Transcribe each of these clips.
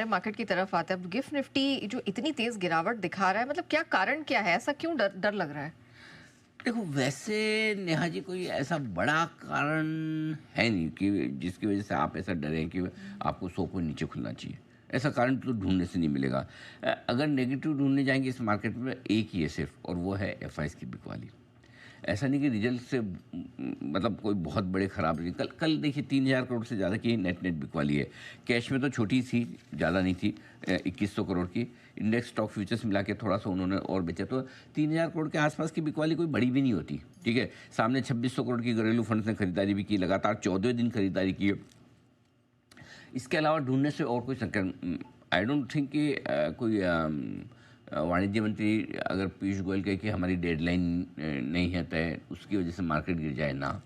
Share market की तरफ आते हैं, अब गिफ्ट निफ्टी जो इतनी तेज गिरावट दिखा रहा है, मतलब क्या कारण क्या है, ऐसा क्यों डर डर लग रहा है? देखो वैसे नेहा जी कोई ऐसा बड़ा कारण है नहीं कि जिसकी वजह से आप ऐसा डरें कि आपको 100 पॉइंट नीचे खुलना चाहिए। ऐसा कारण तो ढूंढने से नहीं मिलेगा। अगर नेगेटिव ढूंढने जाएंगे इस मार्केट में एक ही है सिर्फ, और वो है एफआईज की बिकवाली। ऐसा नहीं कि रिजल्ट से मतलब कोई बहुत बड़े खराब नहीं। कल कल देखिए 3,000 करोड़ से ज़्यादा की नेट नेट बिकवाली है। कैश में तो छोटी थी, ज़्यादा नहीं थी, 2,100 करोड़ की। इंडेक्स स्टॉक फ्यूचर्स मिला के थोड़ा सा उन्होंने और बेचा, तो 3,000 करोड़ के आसपास की बिकवाली कोई बड़ी भी नहीं होती। ठीक है, सामने 2,600 करोड़ की घरेलू फंड्स ने खरीदारी भी की, लगातार 14वें दिन खरीदारी की। इसके अलावा ढूंढने से और कोई संकट आई डोंट थिंक कि कोई वाणिज्य मंत्री अगर पीयूष गोयल कहे कि हमारी डेडलाइन नहीं है तय, उसकी वजह से मार्केट गिर जाए ना।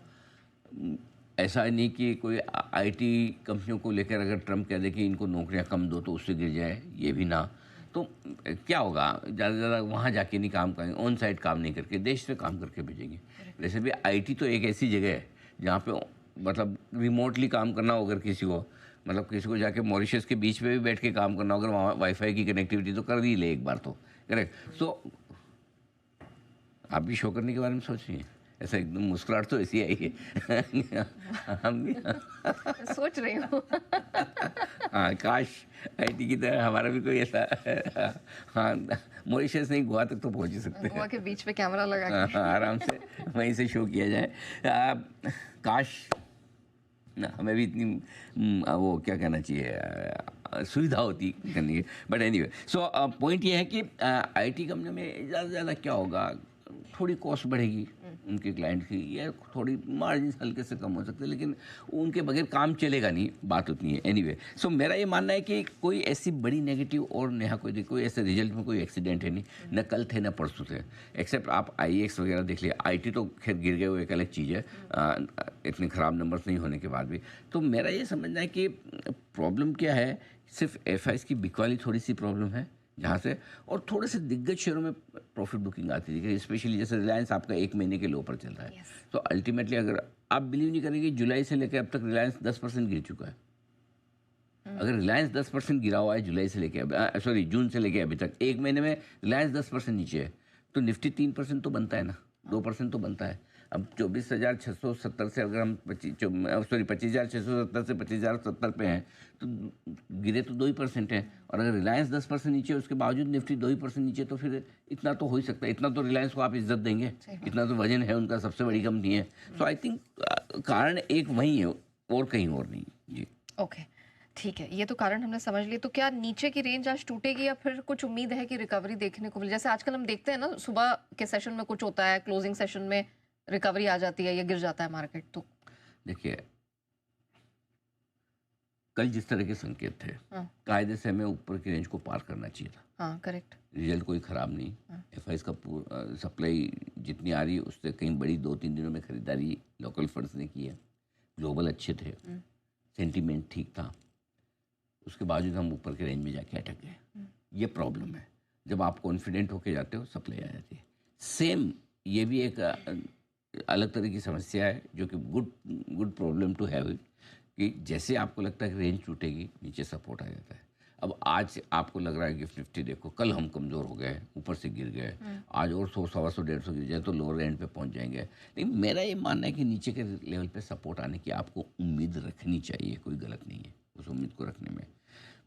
ऐसा नहीं कि कोई आईटी कंपनियों को लेकर अगर ट्रम्प कह दे कि इनको नौकरियां कम दो तो उससे गिर जाए, ये भी ना। तो क्या होगा, ज़्यादा से ज़्यादा वहाँ जाके नहीं काम करेंगे, ऑन साइड काम नहीं करके देश से काम करके भेजेंगे। वैसे भी आईटी तो एक ऐसी जगह है जहाँ पे मतलब रिमोटली काम करना हो, अगर किसी को मतलब किसी को जाके मॉरिशस के बीच में भी बैठ के काम करना हो, अगर वहाँ वाईफाई की कनेक्टिविटी तो कर ही ले एक बार तो। करेक्ट। सो आप भी शो करने के बारे में सोच रही हैं? ऐसा एकदम मुस्कुराहट तो ऐसी आई है। हम भी सोच रही हूँ। हाँ, काश आईटी की तरह हमारा भी कोई ऐसा हाँ, मॉरिशस नहीं, गोवा तक तो पहुंच ही सकते हैं। गोवा के बीच पे कैमरा लगा हाँ, के। हाँ, आराम से वहीं से शो किया जाए। काश ना हमें भी इतनी वो क्या कहना चाहिए सुविधा होती करने की। बट एनीवे, सो पॉइंट ये है कि आईटी कंपनी में ज़्यादा से ज़्यादा क्या होगा, थोड़ी कॉस्ट बढ़ेगी उनके क्लाइंट की, या थोड़ी मार्जिन हल्के से कम हो सकते हैं, लेकिन उनके बगैर काम चलेगा नहीं, बात उतनी है। एनीवे, सो मेरा ये मानना है कि कोई ऐसी बड़ी नेगेटिव और नेहा कोई ऐसे रिजल्ट में कोई एक्सीडेंट है नहीं, न कल थे न परसों थे। एक्सेप्ट आप आईएक्स वगैरह देख लिया, आईटी तो खैर गिर गए, वो एक अलग चीज़ है, इतने ख़राब नंबर्स नहीं होने के बाद भी। तो मेरा ये समझना है कि प्रॉब्लम क्या है, सिर्फ एफआईज की बिकवाली थोड़ी सी प्रॉब्लम है जहाँ से, और थोड़े से दिग्गज शेयरों में प्रॉफिट बुकिंग आती थी, स्पेशली जैसे रिलायंस आपका 1 महीने के लो पर चल रहा है। तो अल्टीमेटली अगर आप बिलीव नहीं करेंगे, जुलाई से लेकर अब तक रिलायंस 10% गिर चुका है। अगर रिलायंस 10% गिरा हुआ है जुलाई से लेकर, सॉरी जून से लेकर अभी तक, 1 महीने में रिलायंस 10% नीचे है, तो निफ्टी 3% तो बनता है ना, 2% तो बनता है। अब 24,670 से अगर हम 25,670 से 25,070 पे हैं, तो गिरे तो 2% है। और अगर रिलायंस 10% नीचे है, उसके बावजूद निफ्टी 2% नीचे, तो फिर इतना तो हो ही सकता है। इतना तो रिलायंस को आप इज्जत देंगे, इतना तो वजन है उनका, सबसे बड़ी कंपनी है। सो आई थिंक कारण एक वही है और कहीं और नहीं। जी ओके, ठीक है, ये तो कारण हमने समझ लिए। तो क्या नीचे की रेंज आज टूटेगी या फिर कुछ उम्मीद है कि रिकवरी देखने को मिले? जैसे आजकल हम देखते हैं ना, सुबह के सेशन में कुछ होता है, क्लोजिंग सेशन में रिकवरी आ जाती है या गिर जाता है मार्केट। तो देखिए, कल जिस तरह के संकेत थे, हाँ, कायदे से हमें ऊपर की रेंज को पार करना चाहिए था। हाँ, करेक्ट। रिजल्ट कोई ख़राब नहीं। हाँ, एफआईज का सप्लाई जितनी आ रही है उससे कहीं बड़ी 2-3 दिनों में खरीदारी लोकल फंड्स ने की है। ग्लोबल अच्छे थे, सेंटीमेंट ठीक था, उसके बावजूद हम ऊपर के रेंज में जाके अटक गए। ये प्रॉब्लम है, जब आप कॉन्फिडेंट होके जाते हो सप्लाई आ जाती है। सेम ये भी एक अलग तरह की समस्या है, जो कि गुड प्रॉब्लम टू हैव, कि जैसे आपको लगता है कि रेंज टूटेगी, नीचे सपोर्ट आ जाता है। अब आज आपको लग रहा है गिफ्ट निफ्टी देखो, कल हम कमज़ोर हो गए, ऊपर से गिर गए, आज और 100, 125, 150 गिर जाए तो लोअर एंड पे पहुंच जाएंगे। लेकिन मेरा ये मानना है कि नीचे के लेवल पे सपोर्ट आने की आपको उम्मीद रखनी चाहिए, कोई गलत नहीं है उस उम्मीद को रखने में।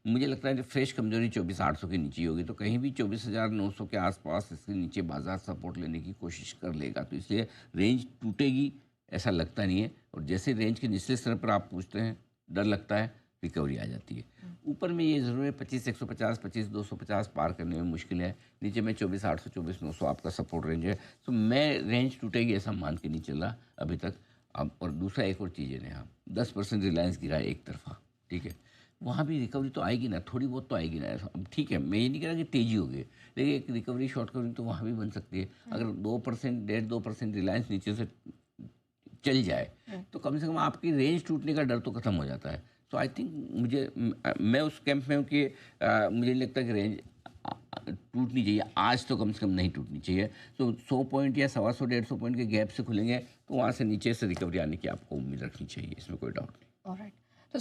मुझे लगता है कि फ्रेश कमजोरी 24,800 के नीचे होगी, तो कहीं भी 24,900 के आसपास इसके नीचे बाजार सपोर्ट लेने की कोशिश कर लेगा, तो इसलिए रेंज टूटेगी ऐसा लगता नहीं है। और जैसे रेंज के निचले स्तर पर आप पूछते हैं, डर लगता है, रिकवरी आ जाती है। ऊपर में ये ज़रूर है 25,150, 25,250 पार करने में मुश्किल है। नीचे में 24,800, 24,900 आपका सपोर्ट रेंज है। तो मैं रेंज टूटेगी ऐसा मान के नहीं चला अभी तक। अब और दूसरा एक और चीज़ है ना, 10% रिलायंस गिरा है एक तरफा, ठीक है, वहाँ भी रिकवरी तो आएगी ना, थोड़ी बहुत तो आएगी ना। अब ठीक है, मैं ये नहीं कह रहा कि तेज़ी होगी, लेकिन एक रिकवरी शॉर्ट कवरिंग तो वहाँ भी बन सकती है। अगर 2%, 1.5-2% रिलायंस नीचे से चल जाए, तो कम से कम आपकी रेंज टूटने का डर तो खत्म हो जाता है। तो आई थिंक मैं उस कैंप में हूँ कि मुझे नहीं लगता कि रेंज टूटनी चाहिए आज, तो कम से कम नहीं टूटनी चाहिए। तो 100 पॉइंट या 125, 150 पॉइंट के गैप से खुलेंगे, तो वहाँ से नीचे से रिकवरी आने की आपको उम्मीद रखनी चाहिए, इसमें कोई डाउट नहीं। ऑलराइट।